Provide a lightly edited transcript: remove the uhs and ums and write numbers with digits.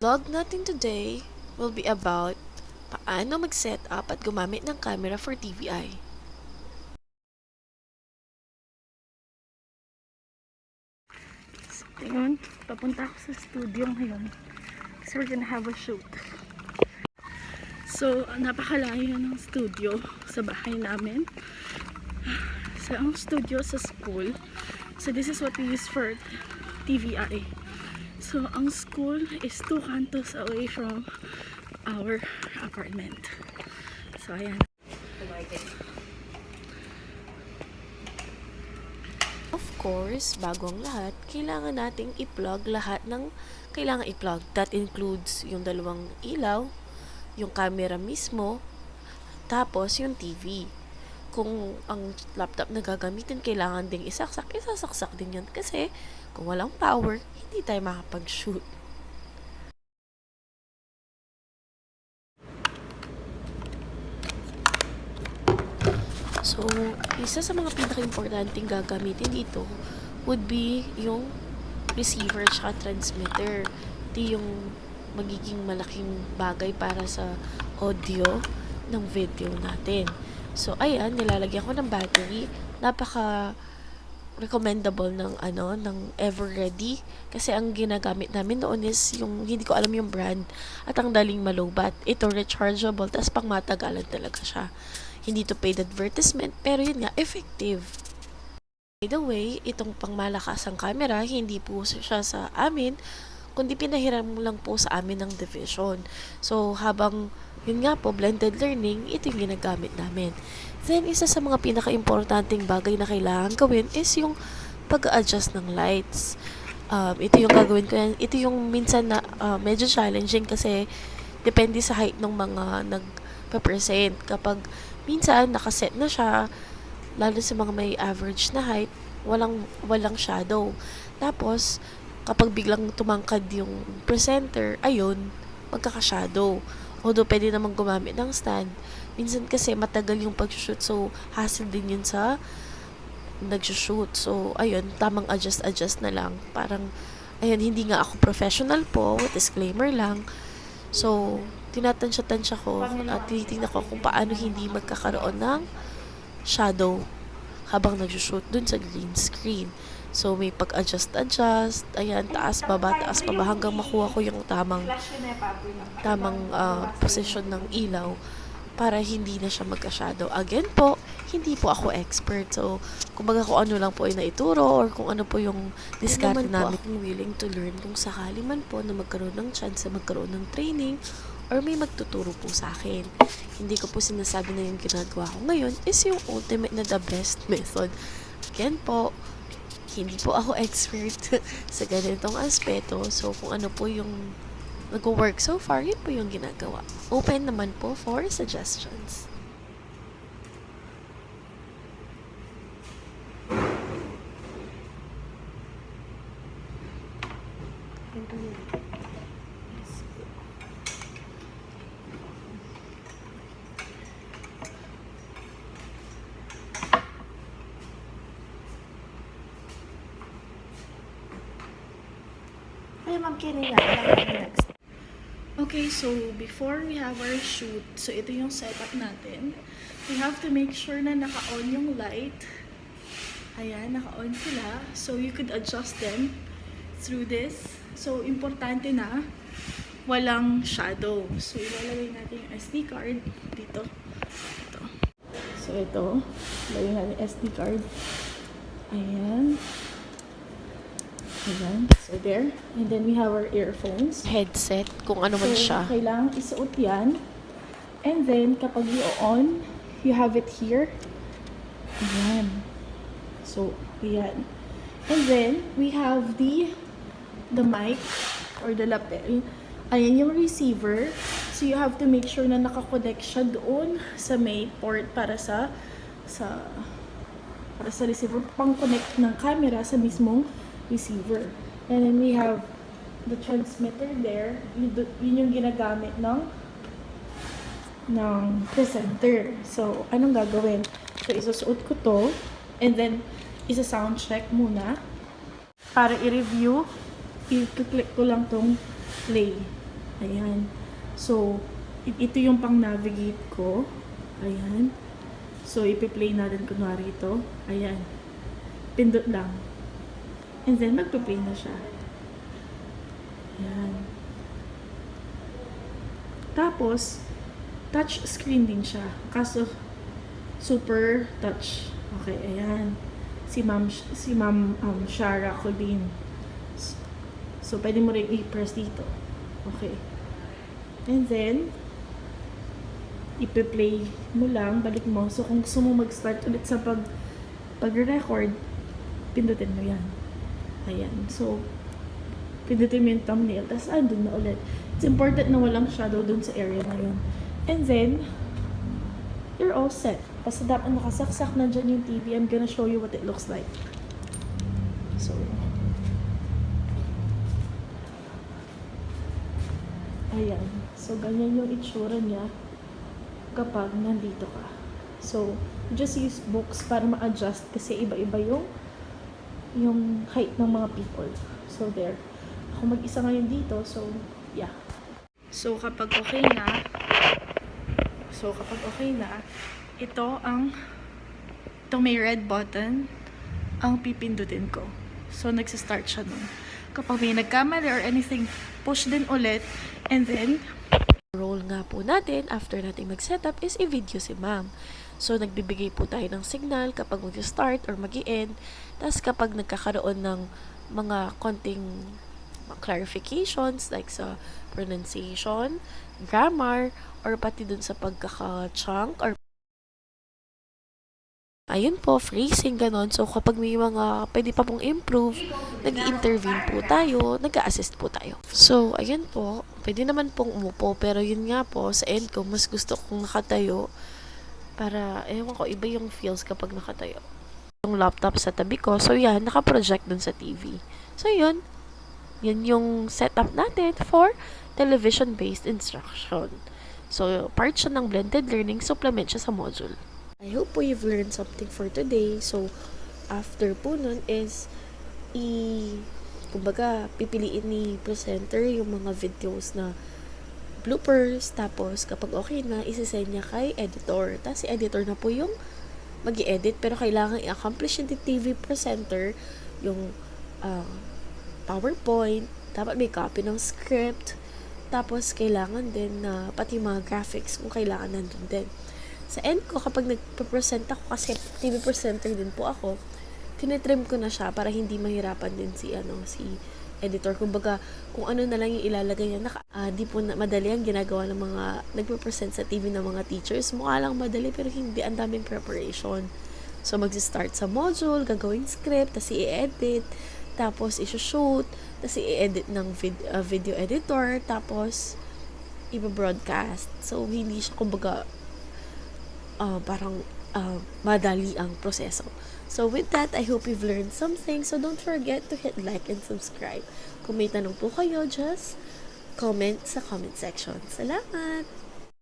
Vlog natin today will be about paano mag-set up at gumamit ng camera for TVI. Ngayon, papunta ako sa studio ngayon. So, we're gonna have a shoot. So, napakalayo ng studio sa bahay namin. So, ang studio sa school. So, this is what we use for TVI. So, ang school is 2 cantos away from our apartment. So, ayan. Of course, bago ang lahat, kailangan nating i-plug lahat ng kailangan i-plug. That includes yung dalawang ilaw, yung camera mismo, tapos yung TV. Kung ang laptop na gagamitin, kailangan ding isaksak din yan. Kasi kung walang power, hindi tayo makapag-shoot. So, isa sa mga pinaka-importanting gagamitin dito would be yung receiver at transmitter. Ito yung magiging malaking bagay para sa audio ng video natin. So, ayan, nilalagyan ko ng battery. Napaka recommendable ng Everready kasi ang ginagamit namin noon is yung hindi ko alam yung brand at ang daling malobat. Ito rechargeable tas pangmatagalan talaga siya. Hindi to paid advertisement pero yun nga effective. By the way, itong pangmalakasang camera hindi po siya sa amin kundi pinahiram lang po sa amin ng division. So habang yun nga po, blended learning, ito yung ginagamit namin. Then, isa sa mga pinaka-importanting bagay na kailangan gawin is yung pag-adjust ng lights. Ito yung gagawin ko yan. Ito yung minsan na medyo challenging kasi depende sa height ng mga nagpa-present. Kapag minsan nakaset na siya, lalo sa mga may average na height, walang shadow. Tapos, kapag biglang tumangkad yung presenter, ayun, magkaka-shadow. Although, pwede namang gumamit ng stand. Minsan kasi matagal yung pag-shoot. So, hassle din yun sa nag-shoot. So, ayun, tamang adjust na lang. Parang, ayun, hindi nga ako professional po. Disclaimer lang. So, tinatansya-tansya ko at tinitingnan ko kung paano hindi magkakaroon ng shadow habang nag-shoot dun sa green screen. So, may pag-adjust. Ayan, taas, baba hanggang makuha ko yung tamang position ng ilaw para hindi na siya magka-shadow. Again po, hindi po ako expert. So, kumbaga kung ano lang po ay naituro or kung ano po yung diskarte namin. Akong willing to learn kung sakali man po na magkaroon ng chance na magkaroon ng training or may magtuturo po sa akin. Hindi ko po sinasabi na yung ginagawa ko ngayon is yung ultimate na the best method. Again po, hindi po ako expert sa ganitong aspeto. So, kung ano po yung nag-work so far, yun po yung ginagawa. Open naman po for suggestions. Ay, Ma'am Kirina, next. Okay, so before we have our shoot, so ito yung setup natin. We have to make sure na naka-on yung light. Ayan, naka-on sila. So you could adjust them through this. So importante na walang shadow. So ilalagay natin yung SD card dito. Ito. So ito, lagay natin yung SD card. Ayan. Ayan. So there. And then we have our earphones. Headset, kung ano man siya. So, kailangan isuot yan. And then, kapag i-on, you have it here. Ayan. So, ayan. And then, we have the mic or the lapel. Ayan yung receiver. So, you have to make sure na nakakonect siya doon sa may port para sa receiver. Pang-connect ng camera sa mismong receiver. And then we have the transmitter there. Yun yung ginagamit ng presenter. So, anong gagawin? So, isusuot ko to. And then, isa-sound check muna. Para i-review, i-click ko lang tong play. Ayan. So, ito yung pang-navigate ko. Ayan. So, ipi-play natin kunwari ito. Ayan. Pindot lang. And then, magpe-play na siya. Ayan. Tapos, touch screen din siya. Kaso, super touch. Okay, ayan. Si Ma'am Shara Colleen. So, pwede mo rin i-press dito. Okay. And then, ipe-play mo lang, balik mo. So, kung gusto mo mag-start ulit sa pag-record, pindutin mo yan. Ayan. So, pindutin mo yung thumbnail, tapos andun na ulit. It's important na walang shadow dun sa area na yun. And then, you're all set. Basta dapat nakasaksak na dyan yung TV. I'm gonna show you what it looks like. So, ayan. So, ganyan yung itsura niya kapag nandito ka. So, just use books para ma-adjust kasi iba-iba yung height ng mga people. So, there. Ako mag-isa ngayon dito. So, yeah. So, kapag okay na, ito may red button ang pipindutin ko. So, nagsistart siya nun. Kapag may nagkamali or anything, push din ulit, and then, Role nga po natin after natin mag-setup is i-video si ma'am. So, nagbibigay po tayo ng signal kapag mag-start or mag-i-end. Tapos, kapag nagkakaroon ng mga konting clarifications like sa pronunciation, grammar, or pati dun sa pagkaka-chunk or ayun po, phrasing, ganon. So, kapag may mga pwede pa pong improve, nag-intervene po tayo, nag-assist po tayo. So, ayun po, pwede naman pong umupo, pero yun nga po, sa end ko, mas gusto kong nakatayo para, ewan ko, iba yung feels kapag nakatayo. Yung laptop sa tabi ko, so yan, naka-project dun sa TV. So, yun yung setup natin for television-based instruction. So, part siya ng blended learning, supplement siya sa module. I hope po you've learned something for today. So, after po nun is, kumbaga, pipiliin ni presenter yung mga videos na bloopers. Tapos, kapag okay na, isisend niya kay editor. Tapos, si editor na po yung mag-i-edit. Pero, kailangan i-accomplish yung TV presenter yung PowerPoint. Dapat may copy ng script. Tapos, kailangan din na pati mga graphics kung kailangan nandun din. Sa end ko, kapag nagpe-present ako, kasi TV presenter din po ako, tinitrim ko na siya para hindi mahirapan din si editor. Kumbaga, kung ano na lang yung ilalagay niya, di po na, madali ang ginagawa ng mga nagpe-present sa TV ng mga teachers. Mukha lang madali, pero hindi, ang daming preparation. So, mag-start sa module, gagawing script, tapos i-edit, tapos i-shoot, tapos i-edit ng video editor, tapos i-broadcast. So, hindi siya, kumbaga, parang madali ang proseso. So with that, I hope you've learned something. So don't forget to hit like and subscribe. Kung may tanong po kayo, just comment sa comment section. Salamat!